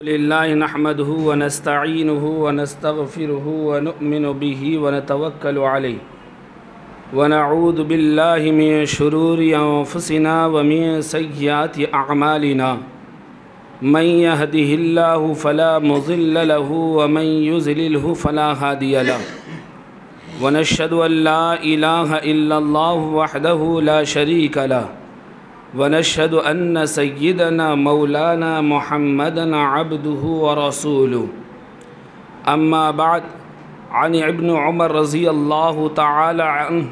लिल्लाहि नहमदुहु व नस्तईनुहु व नस्तगफिरुहु व नु'मिनु बिही व नतवक्कलु अलैहि व नऊज़ु बिल्लाहि मिन शुरूरि अनफुसिना व मिन सय्यिआति अअमालिना मन यहदिहिल्लाहु फला मुज़िल्ल लहु व मन युज़लिलहु फला हादिय लहु व नशहदु अन ला इलाहा इल्लल्लाहु वहदहु ला शरीक लहु वनशहदु अन्न सय्यिदना मौलाना मुहम्मदन अब्दुहु व रसूलुहु अम्मा बाद अन इब्न उमर रज़ियल्लाहु तआला अन्हु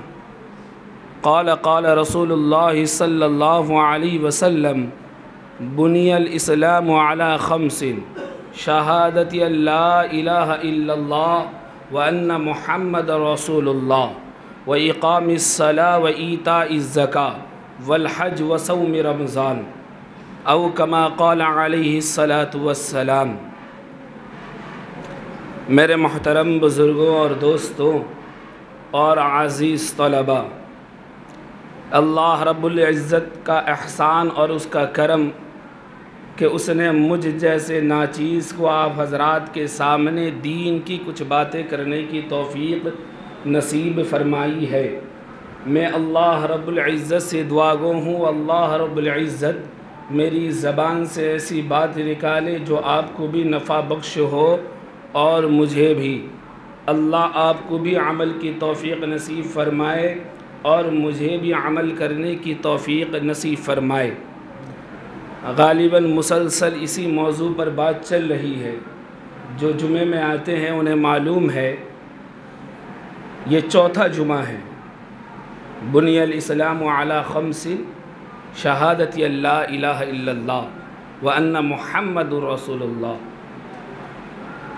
क़ाल क़ाल रसूलुल्लाहि सल्लल्लाहु अलैहि वसल्लम बुनियल इस्लामु अला खम्सिन शहादति अल्ला इलाहा इल्लल्लाह व अन्न मुहम्मदर रसूलुल्लाह व इक़ामिस सलाह व ईताइज़ ज़कात वल हज व सौम रमज़ान औ कमा क़ाल अलैहिस्सलातु वस्सलाम। मेरे मोहतरम बुज़ुर्गों और दोस्तों और अज़ीज़ तलबा, अल्लाह रब्बुल इज़्ज़त का एहसान और उसका करम कि उसने मुझ जैसे नाचीज़ को आप हज़रात के सामने दीन की कुछ बातें करने की तौफ़ीक़ नसीब फ़रमाई है। मैं अल्लाह रब्बुल इज़्ज़त से दुआगो हूँ, अल्लाह रब्बुल इज़्ज़त मेरी ज़बान से ऐसी बात निकाले जो आपको भी नफ़ा बख्श हो और मुझे भी। अल्लाह आपको भी अमल की तौफ़ीक़ नसीब फ़रमाए और मुझे भी अमल करने की तौफ़ीक़ नसीब फ़रमाए। गालिबन मुसलसल इसी मौजू पर बात चल रही है। जो जुमे में आते हैं उन्हें मालूम है ये चौथा जुमा है। बुनियल इस्लामु अला खम्सिन शहादति अल्ला इलाहा इल्लल्लाह व अन्न मुहम्मदुर रसूलुल्लाह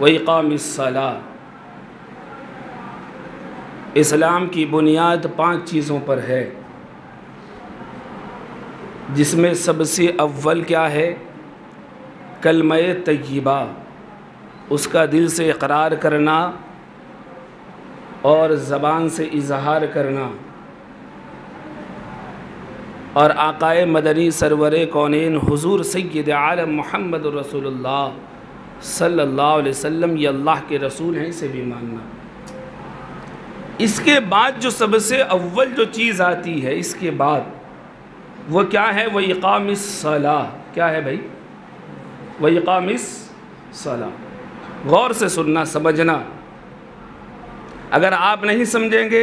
व इक़ामिस सलाह। इस्लाम की बुनियाद 5 चीज़ों पर है, जिसमें सबसे अव्वल क्या है? कलमे तय्यबा, उसका दिल से इक़रार करना और ज़बान से इज़हार करना, और आकाए मदनी सरवरे कौनैन हुज़ूर सय्यद आलम मुहम्मद रसूलुल्लाह सल्लल्लाहु अलैहि वसल्लम ये अल्लाह के रसूल हैं, इसे भी मानना। इसके बाद जो सबसे अव्वल जो चीज़ आती है इसके बाद वो क्या है? वह इक़ामिस सलाह। क्या है भाई? वह इक़ामिस सलाह। गौर से सुनना, समझना। अगर आप नहीं समझेंगे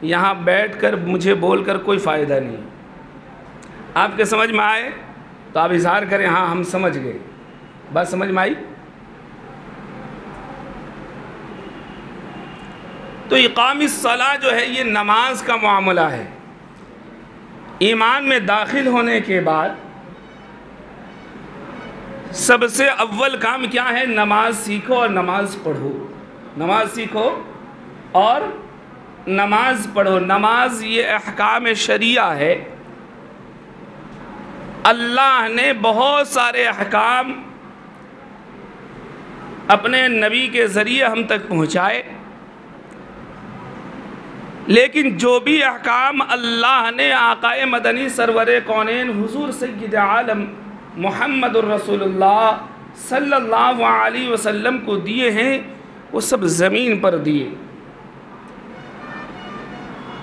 यहाँ बैठकर मुझे बोलकर कोई फ़ायदा नहीं। आपके समझ में आए तो आप इज़हार करें, हाँ हम समझ गए। बात समझ में आई? तो इक़ामिस सलाह जो है ये नमाज का मामला है। ईमान में दाखिल होने के बाद सबसे अव्वल काम क्या है? नमाज सीखो और नमाज पढ़ो। नमाज सीखो और नमाज पढ़ो। नमाज ये अहकाम शरिया है। अल्लाह ने बहुत सारे अहकाम अपने नबी के ज़रिए हम तक पहुँचाए, लेकिन जो भी अहकाम अल्लाह ने आकाए मदनी सरवरे कौनैन हुज़ूर सय्यद आलम मुहम्मदुर रसूलुल्लाह सल्लल्लाहु अलैहि वसल्लम को दिए हैं वो सब ज़मीन पर दिए,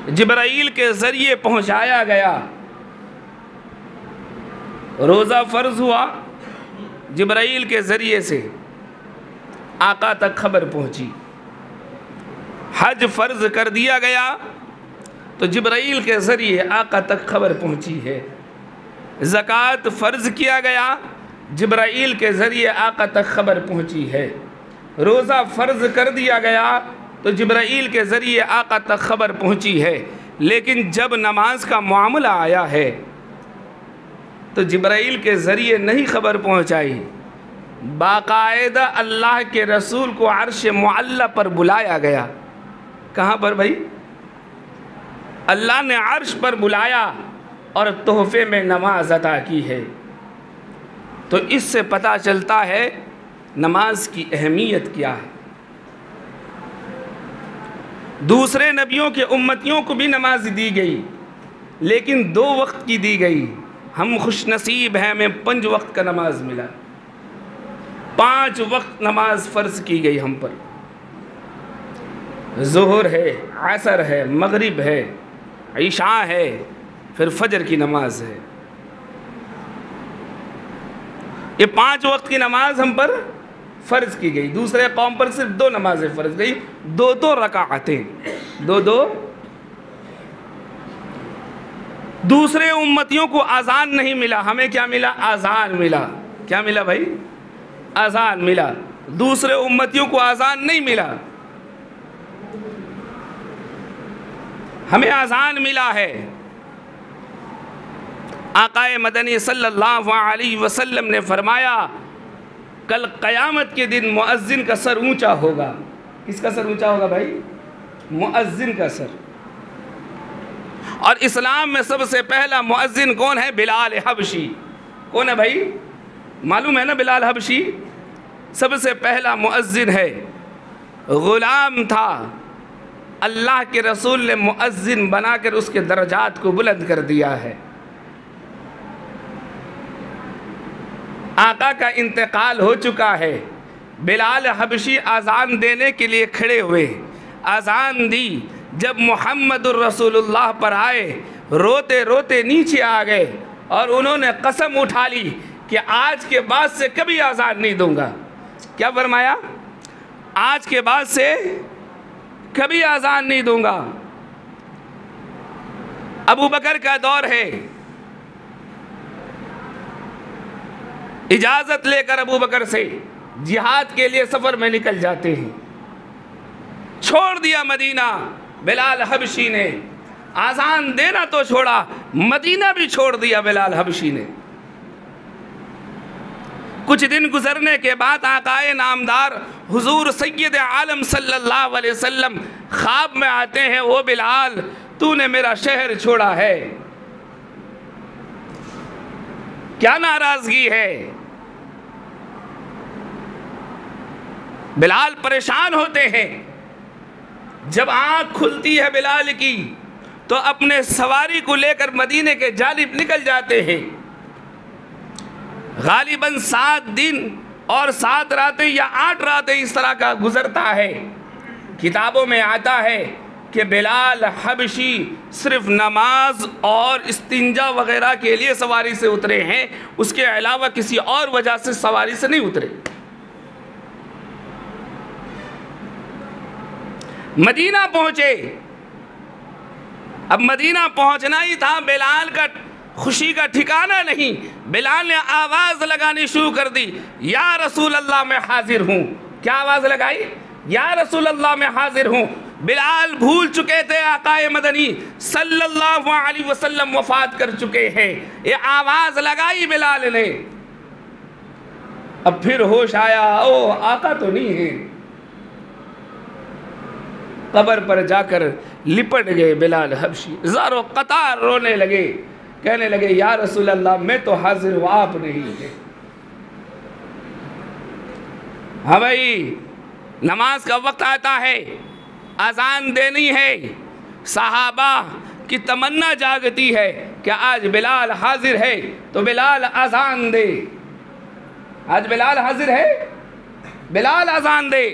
जिब्राईल के ज़रिए पहुँचाया गया। रोज़ा फ़र्ज़ हुआ, जिब्राईल के ज़रिए से आका तक खबर पहुँची। हज फ़र्ज़ कर दिया गया तो जिब्राईल के ज़रिए आका तक खबर पहुँची है। ज़कात फ़र्ज़ किया गया, जिब्राईल के ज़रिए आका तक खबर पहुँची है। रोज़ा फ़र्ज़ कर दिया गया तो जिब्राईल के ज़रिए आका तक खबर पहुँची है। लेकिन जब नमाज का मामला आया है तो जिब्राईल के ज़रिए नहीं खबर पहुँचाई, बाकायदा अल्लाह के रसूल को अर्श मुअल्ला पर बुलाया गया। कहाँ पर भाई? अल्लाह ने अर्श पर बुलाया और तोहफ़े में नमाज अता की है। तो इससे पता चलता है नमाज की अहमियत क्या है। दूसरे नबियों के उम्मतियों को भी नमाज दी गई, लेकिन 2 वक्त की दी गई। हम खुशनसीब हैं, हमें 5 वक्त का नमाज मिला। 5 वक्त नमाज फ़र्ज की गई हम पर। ज़ुहर है, असर है, मगरिब है, इशा है, फिर फजर की नमाज है। ये 5 वक्त की नमाज हम पर फ़र्ज की गई। दूसरे कौम पर सिर्फ 2 नमाजें फ़र्ज गई, 2-2 रकाअतें, 2-2। दूसरे उम्मतियों को अजान नहीं मिला, हमें क्या मिला? अजान मिला। क्या मिला भाई? अजान मिला। दूसरे उम्मतियों को अजान नहीं मिला, हमें अजान मिला है। आकाए मदनी सल्लल्लाहु अलैहि वसल्लम ने फरमाया, कल क़यामत के दिन मुअज्जिन का सर ऊंचा होगा। किसका सर ऊंचा होगा भाई? मुअज्जिन का सर। और इस्लाम में सबसे पहला मुअज्जिन कौन है? बिलाल हबशी। कौन है भाई? मालूम है ना बिलाल हबशी? सबसे पहला मुअज्जिन है, ग़ुलाम था, अल्लाह के रसूल ने मुअज्जिन बनाकर उसके दर्जात को बुलंद कर दिया है। आका का इंतकाल हो चुका है, बिलाल हबशी अजान देने के लिए खड़े हुए, अजान दी। जब मुहम्मदुर रसूलुल्लाह पर आए, रोते रोते नीचे आ गए और उन्होंने कसम उठा ली कि आज के बाद से कभी अजान नहीं दूंगा। क्या फरमाया? आज के बाद से कभी अजान नहीं दूंगा। अबू बकर का दौर है, इजाज़त लेकर अबू बकर से जिहाद के लिए सफ़र में निकल जाते हैं। छोड़ दिया मदीना बिलाल हबशी ने, आज़ान देना तो छोड़ा, मदीना भी छोड़ दिया बिलाल हबशी ने। कुछ दिन गुजरने के बाद आकाए नामदार हुजूर सैयद आलम सल्लल्लाहु अलैहि वसल्लम ख्वाब में आते हैं, वो बिलाल तूने मेरा शहर छोड़ा है, क्या नाराज़गी है? बिलाल परेशान होते हैं। जब आँख खुलती है बिलाल की तो अपने सवारी को लेकर मदीने के जानिब निकल जाते हैं। गालिबन 7 दिन और 7 रातें या 8 रातें इस तरह का गुजरता है। किताबों में आता है कि बिलाल हबशी सिर्फ नमाज और इस्तिंजा वगैरह के लिए सवारी से उतरे हैं, उसके अलावा किसी और वजह से सवारी से नहीं उतरे। मदीना पहुंचे। अब मदीना पहुंचना ही था, बिलाल का खुशी का ठिकाना नहीं। बिलाल ने आवाज़ लगानी शुरू कर दी, या रसूल अल्लाह मैं हाजिर हूँ। क्या आवाज़ लगाई? या रसूल अल्लाह मैं हाजिर हूँ। बिलाल भूल चुके थे आकाए मदनी सल्लल्लाहु अलैहि वसल्लम वफ़ात कर चुके हैं। ये आवाज़ लगाई बिलाल ने। अब फिर होश आया, ओ आका तो नहीं है। कब्र पर जाकर लिपट गए बिलाल हबशी, ज़ारो कतार रोने लगे, कहने लगे या रसूल अल्लाह मैं तो हाजिर हूँ, आप नहीं है। हाँ भाई, नमाज का वक्त आता है, अजान देनी है। सहाबा की तमन्ना जागती है कि आज बिलाल हाजिर है तो बिलाल अजान दे। आज बिलाल हाजिर है, बिलाल अजान दे।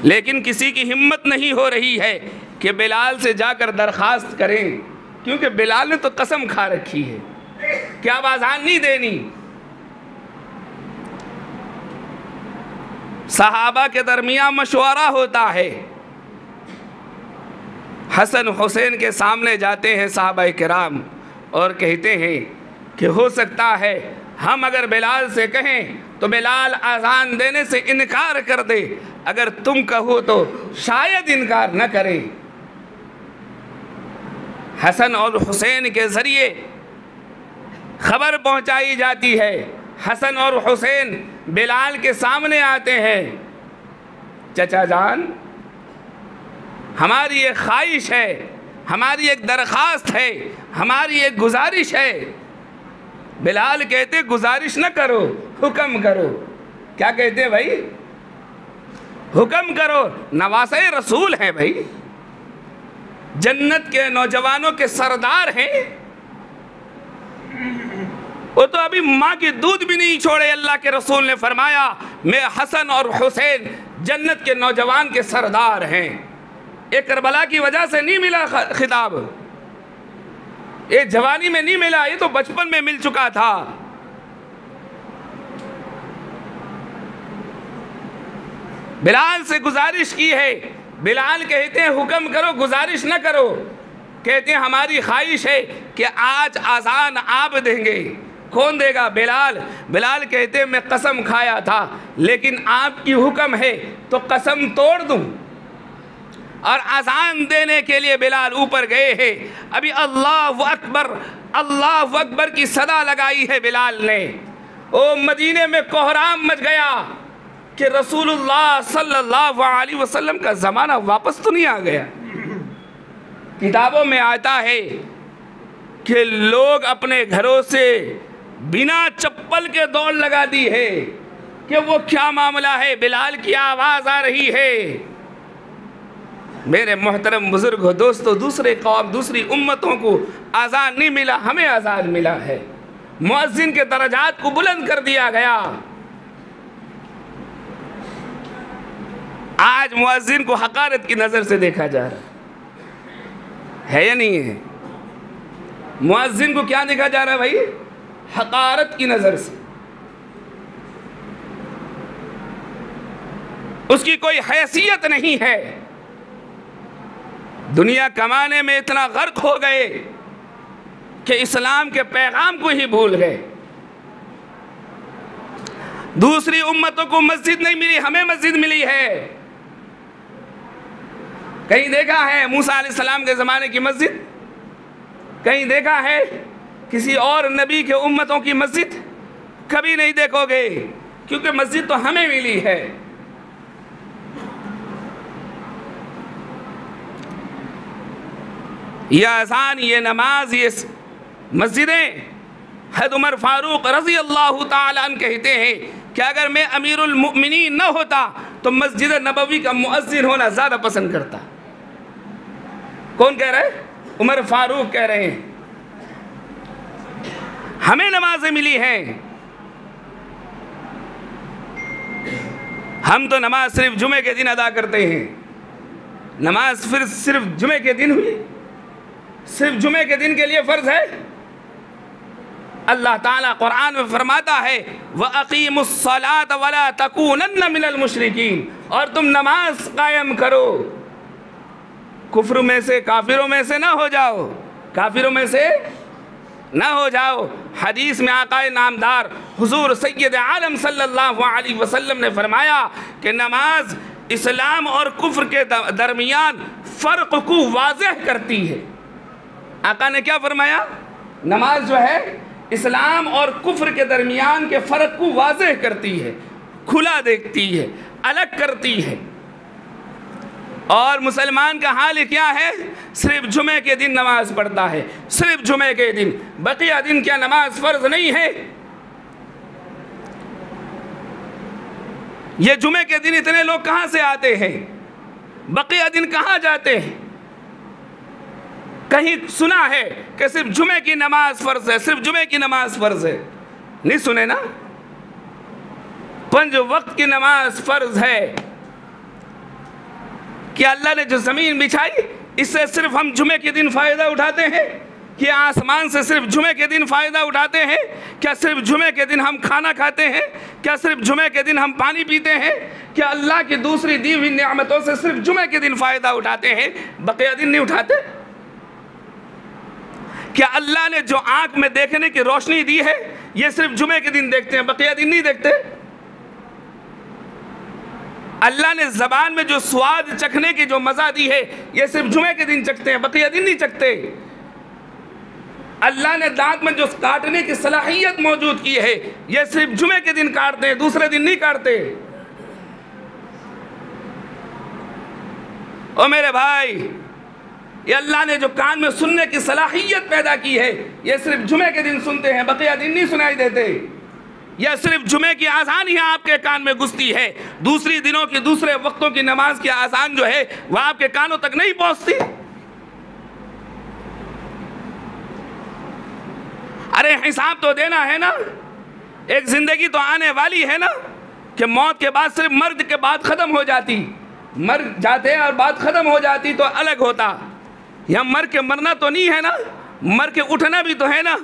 लेकिन किसी की हिम्मत नहीं हो रही है कि बिलाल से जाकर दरख्वास्त करें, क्योंकि बिलाल ने तो कसम खा रखी है कि अब अजान नहीं देनी। सहाबा के दरमियान मशवरा होता है। हसन हुसैन के सामने जाते हैं सहाबा किराम और कहते हैं कि हो सकता है हम अगर बिलाल से कहें तो बिलाल अजान देने से इनकार कर दे, अगर तुम कहो तो शायद इनकार न करे। हसन और हुसैन के ज़रिए खबर पहुंचाई जाती है। हसन और हुसैन बिलाल के सामने आते हैं, चचा जान हमारी एक ख्वाहिश है, हमारी एक दरख्वास्त है, हमारी एक गुजारिश है। बिलाल कहते गुजारिश न करो, हुक्म करो। क्या कहते भाई? हुक्म करो। नवासे रसूल हैं भाई, जन्नत के नौजवानों के सरदार हैं। वो तो अभी माँ की दूध भी नहीं छोड़े। अल्लाह के रसूल ने फरमाया मैं हसन और हुसैन जन्नत के नौजवान के सरदार हैं। ये करबला की वजह से नहीं मिला खिताब, ये जवानी में नहीं मिला, ये तो बचपन में मिल चुका था। बिलाल से गुजारिश की है, बिलाल कहते हैं हुक्म करो, गुजारिश न करो। कहते हैं हमारी ख्वाहिश है कि आज आज़ान आप देंगे। कौन देगा? बिलाल। बिलाल कहते हैं मैं कसम खाया था, लेकिन आपकी हुक्म है तो कसम तोड़ दूं। और आज़ान देने के लिए बिलाल ऊपर गए हैं। अभी अल्लाह अकबर की सदा लगाई है बिलाल ने। ओ मदीने में कोहराम मच गया कि रसूलुल्लाह सल्लल्लाहु अलैहि वसल्लम का ज़माना वापस तो नहीं आ गया। किताबों में आता है कि लोग अपने घरों से बिना चप्पल के दौड़ लगा दी है कि वो क्या मामला है, बिलाल की आवाज़ आ रही है। मेरे मोहतरम बुजुर्ग दोस्तों, दूसरे कौम दूसरी उम्मतों को आज़ान नहीं मिला, हमें आज़ान मिला है। मुअज्जिन के दरजात को बुलंद कर दिया गया। आज मुअज्जिन को हकारत की नज़र से देखा जा रहा है या नहीं है? मुअज्जिन को क्या देखा जा रहा है भाई? हकारत की नज़र से। उसकी कोई हैसियत नहीं है। दुनिया कमाने में इतना गर्क हो गए कि इस्लाम के पैगाम को ही भूल गए। दूसरी उम्मतों को मस्जिद नहीं मिली, हमें मस्जिद मिली है। कहीं देखा है मूसा अलैहिस्सलाम के ज़माने की मस्जिद? कहीं देखा है किसी और नबी के उम्मतों की मस्जिद? कभी नहीं देखोगे, क्योंकि मस्जिद तो हमें मिली है। यह अज़ान, ये नमाज, ये मस्जिदें, हज़रत उमर फारूक रज़ी अल्लाह ताला अन्हु कहते हैं कि अगर मैं अमीरुल मुमिनीन न होता तो मस्जिद नबवी का मुअज्जिन होना ज़्यादा पसंद करता। कौन कह रहा है? उमर फारूक कह रहे हैं। हमें नमाजें मिली हैं। हम तो नमाज सिर्फ जुमे के दिन अदा करते हैं। नमाज फिर सिर्फ जुमे के दिन हुई, सिर्फ जुमे के दिन के लिए फ़र्ज है। अल्लाह ताला कुरान में फरमाता है व अक़ीमुस्सलात वला तकूनन्न मिनल मुशरिकीन, और तुम नमाज कायम करो, कुफ्र में से, काफिरों में से ना हो जाओ, काफिरों में से ना हो जाओ। हदीस में आकाए नामदार हुजूर सैयद आलम सल्लल्लाहु अलैहि वसल्लम ने फरमाया कि नमाज इस्लाम और कुफ्र के दरमियान फ़र्क को वाज़ेह करती है। आका ने क्या फरमाया? नमाज जो है इस्लाम और कुफ्र के दरमियान के फ़र्क को वाज़ेह करती है, खुला देखती है, अलग करती है। और मुसलमान का हाल क्या है? सिर्फ जुमे के दिन नमाज पढ़ता है, सिर्फ जुमे के दिन, बकिया दिन क्या नमाज फ़र्ज नहीं है? ये जुमे के दिन इतने लोग कहाँ से आते हैं? बकिया दिन कहाँ जाते हैं? कहीं सुना है कि सिर्फ जुमे की नमाज फ़र्ज है, सिर्फ जुमे की नमाज फ़र्ज है? नहीं सुने ना? 5 वक्त की नमाज फ़र्ज है। कि अल्लाह ने जो ज़मीन बिछाई, इससे सिर्फ हम जुमे के दिन फ़ायदा उठाते हैं? कि आसमान से सिर्फ जुमे के दिन फ़ायदा उठाते हैं? क्या सिर्फ जुमे के दिन हम खाना खाते हैं? क्या सिर्फ जुमे के दिन हम पानी पीते हैं? क्या अल्लाह की दूसरी दी हुई नियामतों से सिर्फ जुमे के दिन फ़ायदा उठाते हैं, बकिया दिन नहीं उठाते? क्या अल्लाह ने जो आँख में देखने की रोशनी दी है, ये सिर्फ जुमे के दिन देखते हैं, बकिया दिन नहीं देखते? अल्लाह ने ज़बान में जो स्वाद चखने की जो मज़ा दी है, ये सिर्फ जुमे के दिन चखते हैं, बकिया दिन नहीं चखते। अल्लाह ने दांत में जो काटने की सलाहियत मौजूद की है, ये सिर्फ जुमे के दिन काटते हैं, दूसरे दिन नहीं काटते। ओ मेरे भाई, ये अल्लाह ने जो कान में सुनने की सलाहियत पैदा की है, ये सिर्फ जुमे के दिन सुनते हैं, बकिया दिन नहीं सुनाई देते। या सिर्फ जुमे की आज़ान ही आपके कान में घुसती है, दूसरी दिनों की, दूसरे वक्तों की नमाज की आज़ान जो है वह आपके कानों तक नहीं पहुंचती। अरे हिसाब तो देना है ना, एक ज़िंदगी तो आने वाली है ना, कि मौत के बाद सिर्फ मर्द के बाद ख़त्म हो जाती, मर जाते और बात ख़त्म हो जाती तो अलग होता। यहाँ मर के मरना तो नहीं है ना, मर के उठना भी तो है ना।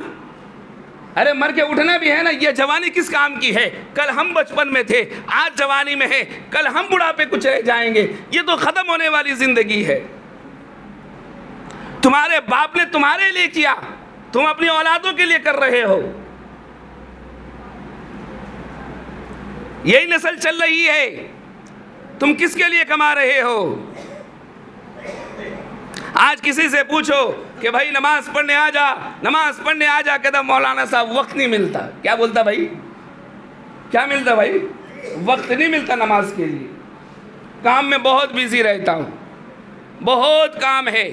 अरे मर के उठना भी है ना। ये जवानी किस काम की है? कल हम बचपन में थे, आज जवानी में है, कल हम बुढ़ापे कुछ रह जाएंगे। ये तो ख़त्म होने वाली ज़िंदगी है। तुम्हारे बाप ने तुम्हारे लिए किया, तुम अपनी औलादों के लिए कर रहे हो। यही नस्ल चल रही है। तुम किसके लिए कमा रहे हो? आज किसी से पूछो कि भाई नमाज पढ़ने आ जा, नमाज पढ़ने आ जा, कहता मौलाना साहब वक्त नहीं मिलता। क्या बोलता भाई? क्या मिलता भाई? वक्त नहीं मिलता नमाज के लिए, काम में बहुत बिजी रहता हूँ, बहुत काम है।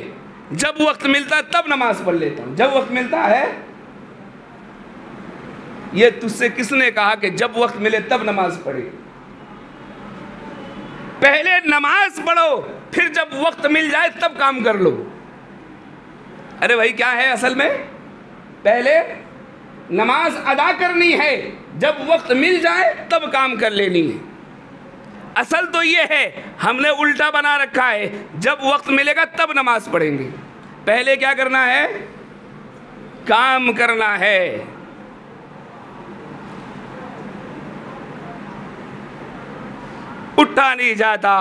जब वक्त मिलता तब नमाज पढ़ लेता हूँ, जब वक्त मिलता है। ये तुझसे किसने कहा कि जब वक्त मिले तब नमाज पढ़े? पहले नमाज पढ़ो, फिर जब वक्त मिल जाए तब काम कर लो। अरे भाई क्या है असल में? पहले नमाज अदा करनी है, जब वक्त मिल जाए तब काम कर लेनी है। असल तो ये है, हमने उल्टा बना रखा है, जब वक्त मिलेगा तब नमाज पढ़ेंगे। पहले क्या करना है? काम करना है। उठा नहीं जाता,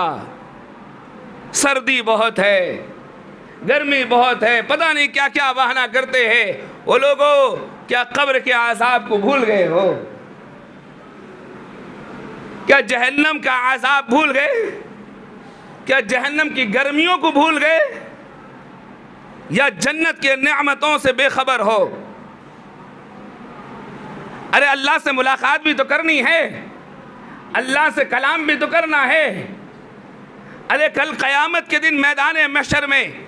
सर्दी बहुत है, गर्मी बहुत है, पता नहीं क्या क्या बहाना करते हैं वो लोगों। क्या कब्र के आज़ाब को भूल गए हो? क्या जहन्नम का आज़ाब भूल गए? क्या जहन्नम की गर्मियों को भूल गए? या जन्नत के नेमतों से बेखबर हो? अरे अल्लाह से मुलाकात भी तो करनी है, अल्लाह से कलाम भी तो करना है। अरे कल क़यामत के दिन मैदान महशर में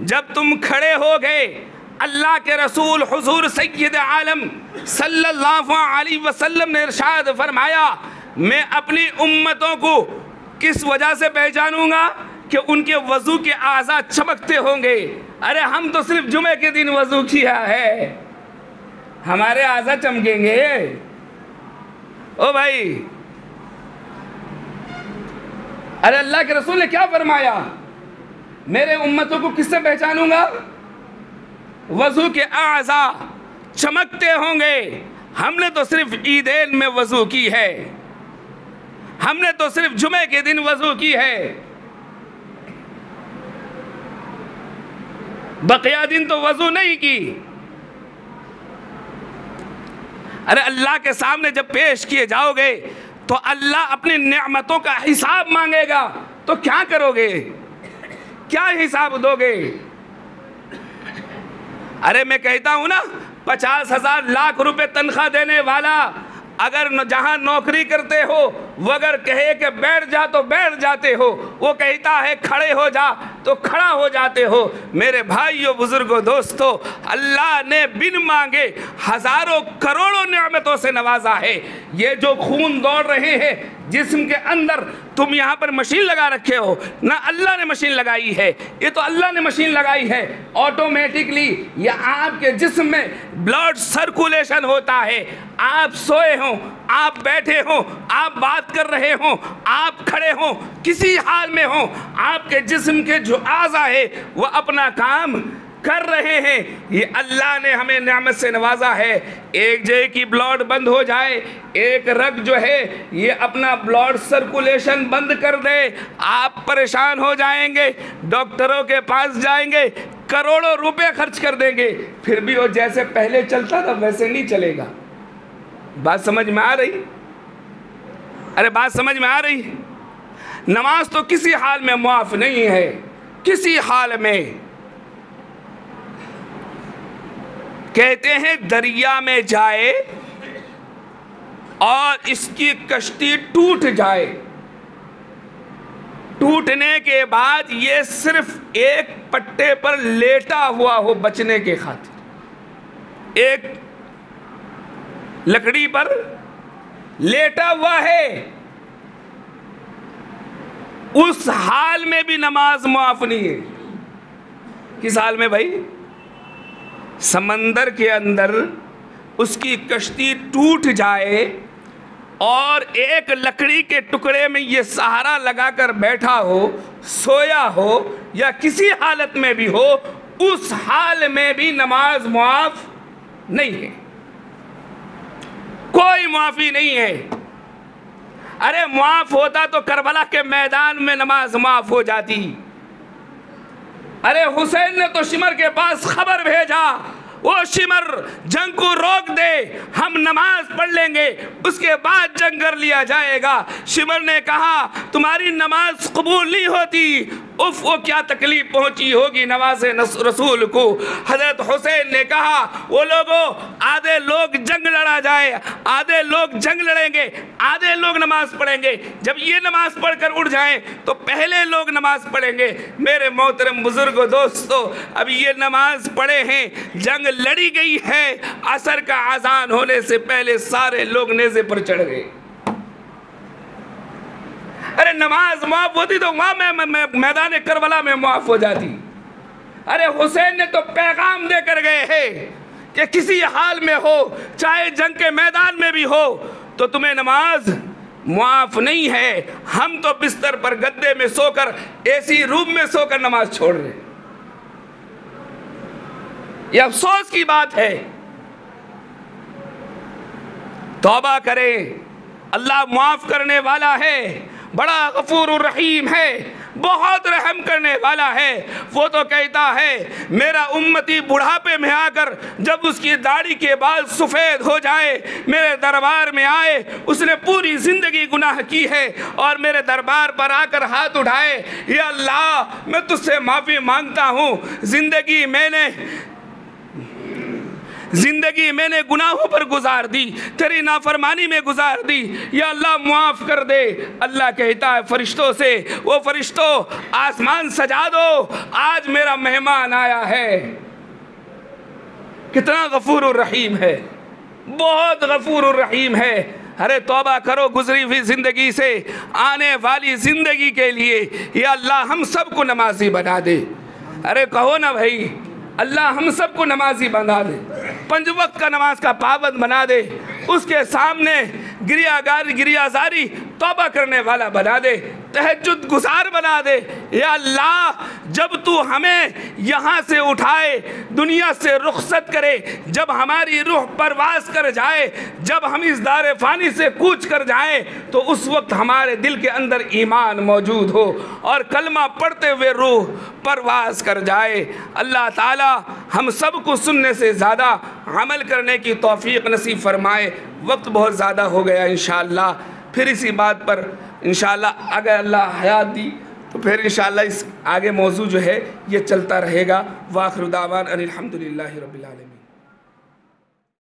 जब तुम खड़े हो गए, अल्लाह के रसूल हुजूर सय्यद आलम सल्लल्लाहु अलैहि वसल्लम ने इरशाद फरमाया, मैं अपनी उम्मतों को किस वजह से पहचानूंगा? कि उनके वज़ू के आज़ा चमकते होंगे। अरे हम तो सिर्फ जुमे के दिन वज़ू किया है, हमारे आज़ा चमकेंगे? ओ भाई, अरे अल्लाह के रसूल ने क्या फरमाया? मेरे उम्मतों को किससे पहचानूंगा? वज़ू के आज़ा चमकते होंगे। हमने तो सिर्फ ईदैन में वज़ू की है, हमने तो सिर्फ जुमे के दिन वज़ू की है, बकिया दिन तो वज़ू नहीं की। अरे अल्लाह के सामने जब पेश किए जाओगे तो अल्लाह अपनी नेमतों का हिसाब मांगेगा, तो क्या करोगे? क्या हिसाब दोगे? अरे मैं कहता हूं ना, 50,000 लाख रुपए तनख्वाह देने वाला अगर जहां नौकरी करते हो, वो अगर कहे कि बैठ जा तो बैठ जाते हो, वो कहता है खड़े हो जा तो खड़ा हो जाते हो। मेरे भाइयों, बुजुर्गों, दोस्तों, अल्लाह ने बिन मांगे हजारों करोड़ों नेमतों से नवाजा है। ये जो खून दौड़ रहे हैं जिस्म के अंदर, तुम यहाँ पर मशीन लगा रखे हो ना, अल्लाह ने मशीन लगाई है। ये तो अल्लाह ने मशीन लगाई है, ऑटोमेटिकली ये आपके जिस्म में ब्लड सर्कुलेशन होता है। आप सोए हो, आप बैठे हो, आप बात कर रहे हो, आप खड़े हो, किसी हाल में हो, आपके जिस्म के जो आज़ा है वो अपना काम कर रहे हैं। ये अल्लाह ने हमें नेमत से नवाजा है। एक जगह की ब्लड बंद हो जाए, एक रग जो है ये अपना ब्लड सर्कुलेशन बंद कर दे, आप परेशान हो जाएंगे, डॉक्टरों के पास जाएंगे, करोड़ों रुपए खर्च कर देंगे, फिर भी वो जैसे पहले चलता था वैसे नहीं चलेगा। बात समझ में आ रही? अरे बात समझ में आ रही? नमाज तो किसी हाल में मुआफ नहीं है, किसी हाल में। कहते हैं दरिया में जाए और इसकी कश्ती टूट जाए, टूटने के बाद ये सिर्फ एक पट्टे पर लेटा हुआ हो बचने के खातिर, एक लकड़ी पर लेटा हुआ है, उस हाल में भी नमाज मुआफ नहीं है। किस हाल में भाई? समंदर के अंदर उसकी कश्ती टूट जाए और एक लकड़ी के टुकड़े में ये सहारा लगाकर बैठा हो, सोया हो या किसी हालत में भी हो, उस हाल में भी नमाज मुआफ नहीं है, कोई माफी नहीं है। अरे मुआफ होता तो करबला के मैदान में नमाज मुआफ हो जाती। अरे हुसैन ने तो शिमर के पास खबर भेजा, वो शिमर जंग को रोक दे, हम नमाज पढ़ लेंगे, उसके बाद जंग कर लिया जाएगा। शिमर ने कहा तुम्हारी नमाज कबूल नहीं होती। उफ, वो क्या तकलीफ पहुंची होगी नवाज रसूल को। हजरत हुसैन ने कहा वो लोगों, आधे लोग जंग लड़ा जाए, आधे लोग जंग लड़ेंगे, आधे लोग नमाज पढ़ेंगे। जब ये नमाज पढ़कर उठ जाएं तो पहले लोग नमाज पढ़ेंगे। मेरे मोहतरम बुजुर्गों, दोस्तों, अब ये नमाज पढ़े हैं, जंग लड़ी गई है, असर का आजान होने से पहले सारे लोग नेज़े पर चढ़ गए। अरे नमाज माफ होती तो वहां मैदान करबला में माफ हो जाती। अरे हुसैन ने तो पैगाम देकर गए हैं कि किसी हाल में हो, चाहे जंग के मैदान में भी हो, तो तुम्हें नमाज माफ नहीं है। हम तो बिस्तर पर गद्दे में सोकर, एसी रूम में सोकर नमाज छोड़ रहे। यह अफसोस की बात है। तौबा करें, अल्लाह माफ करने वाला है, बड़ा गफूर रहीम है, बहुत रहम करने वाला है। वो तो कहता है मेरा उम्मती बुढ़ापे में आकर जब उसकी दाढ़ी के बाल सफ़ेद हो जाए, मेरे दरबार में आए, उसने पूरी ज़िंदगी गुनाह की है और मेरे दरबार पर आकर हाथ उठाए, या अल्लाह मैं तुझसे माफ़ी मांगता हूँ, ज़िंदगी मैंने गुनाहों पर गुजार दी, तेरी नाफरमानी में गुजार दी, या अल्लाह मुआफ़ कर दे। अल्लाह कहता है फरिश्तों से, वो फरिश्तों आसमान सजा दो, आज मेरा मेहमान आया है। कितना गफूर रहीम है, बहुत गफूर रहीम है। अरे तौबा करो गुजरी हुई ज़िंदगी से, आने वाली ज़िंदगी के लिए। या अल्लाह हम सबको नमाजी बना दे। अरे कहो ना भाई, अल्लाह हम सबको नमाजी बना दे, 5 वक्त का नमाज का पाबंद बना दे, उसके सामने गिरियाजारी तौबा करने वाला बना दे, तहज्जुद गुजार बना दे। या अल्लाह जब तू हमें यहाँ से उठाए, दुनिया से रुखसत करे, जब हमारी रूह परवास कर जाए, जब हम इस दारे फ़ानी से कूच कर जाए, तो उस वक्त हमारे दिल के अंदर ईमान मौजूद हो और कलमा पढ़ते हुए रूह परवास कर जाए। अल्लाह ताला हम सब को सुनने से ज़्यादा अमल करने की तौफीक नसीब फरमाए। वक्त बहुत ज़्यादा हो गया, इंशाअल्लाह फिर इसी बात पर इंशाअल्लाह अगर अल्लाह हयात दी तो फिर इंशाअल्लाह इस आगे मौजू जो है ये चलता रहेगा। वाखिर दावान अनिल हम्दुलिल्लाहि रब्बिल आलमीन।